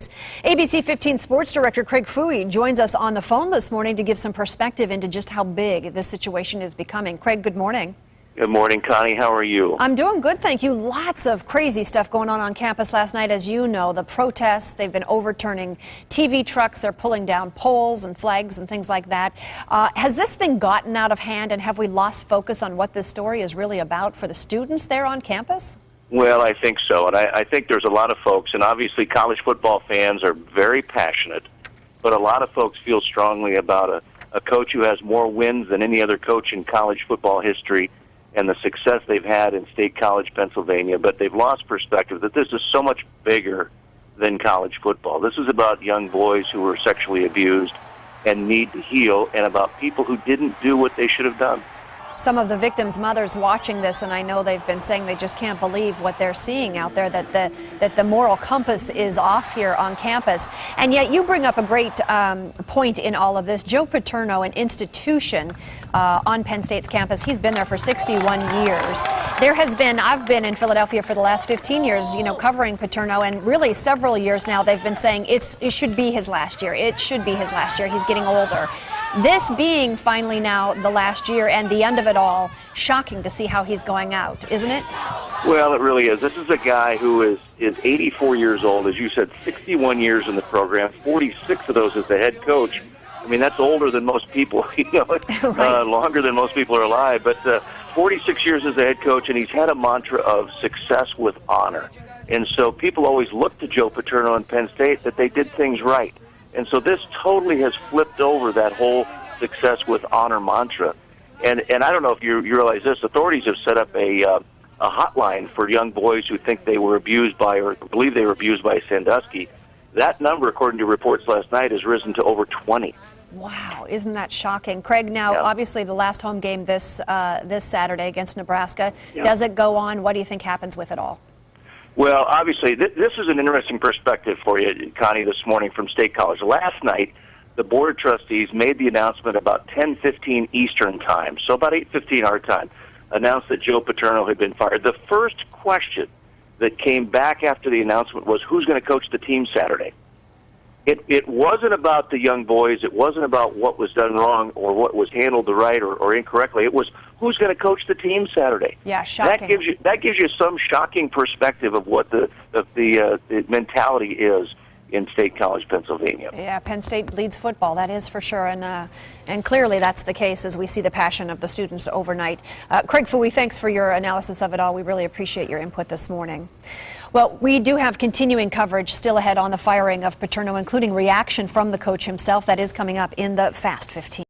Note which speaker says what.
Speaker 1: ABC 15 Sports Director Craig Fouhy joins us on the phone this morning to give some perspective into just how big this situation is becoming. Craig, good morning.
Speaker 2: Good morning, Connie. How are you?
Speaker 1: I'm doing good, thank you. Lots of crazy stuff going on campus last night. As you know, the protests, they've been overturning TV trucks, they're pulling down poles and flags and things like that. Has this thing gotten out of hand, and have we lost focus on what this story is really about for the students there on campus?
Speaker 2: Well, I think so, and I think there's a lot of folks, and obviously college football fans are very passionate, but a lot of folks feel strongly about a coach who has more wins than any other coach in college football history and the success they've had in State College, Pennsylvania, but they've lost perspective that this is so much bigger than college football. This is about young boys who were sexually abused and need to heal, and about people who didn't do what they should have done.
Speaker 1: Some of the victims' mothers watching this, and I know they've been saying they just can't believe what they're seeing out there, that the moral compass is off here on campus. And yet you bring up a great point in all of this. Joe Paterno, an institution on Penn State's campus, he's been there for 61 years. I've been in Philadelphia for the last 15 years, covering Paterno, and really several years now they've been saying it should be his last year. It should be his last year. He's getting older. This being finally now the last year and the end of it all, shocking to see how he's going out, isn't it?
Speaker 2: Well, it really is. This is a guy who is 84 years old, as you said, 61 years in the program, 46 of those as the head coach. I mean, that's older than most people,
Speaker 1: Right.
Speaker 2: Longer than most people are alive. But 46 years as the head coach, and he's had a mantra of success with honor. And so people always look to Joe Paterno and Penn State that they did things right. And so this totally has flipped over that whole success with honor mantra. And I don't know if you realize this, authorities have set up a hotline for young boys who think they were abused by or believe they were abused by Sandusky. That number, according to reports last night, has risen to over 20.
Speaker 1: Wow, isn't that shocking? Craig, now
Speaker 2: Yeah.
Speaker 1: obviously the last home game this Saturday against Nebraska,
Speaker 2: Yeah.
Speaker 1: Does it go on? What do you think happens with it all?
Speaker 2: Well, obviously, this is an interesting perspective for you, Connie, this morning from State College. Last night, the Board of Trustees made the announcement about 10:15 Eastern Time, so about 8:15 our time, announced that Joe Paterno had been fired. The first question that came back after the announcement was, who's going to coach the team Saturday? It wasn't about the young boys. It wasn't about what was done wrong or what was handled right or incorrectly. It was who's going to coach the team Saturday.
Speaker 1: Yeah, shocking.
Speaker 2: That gives you some shocking perspective of what the mentality is in State College, Pennsylvania.
Speaker 1: Yeah, Penn State leads football, that is for sure, and clearly that's the case as we see the passion of the students overnight. Craig Fouhy, thanks for your analysis of it all. We really appreciate your input this morning. Well, we do have continuing coverage still ahead on the firing of Paterno, including reaction from the coach himself. That is coming up in the Fast 15.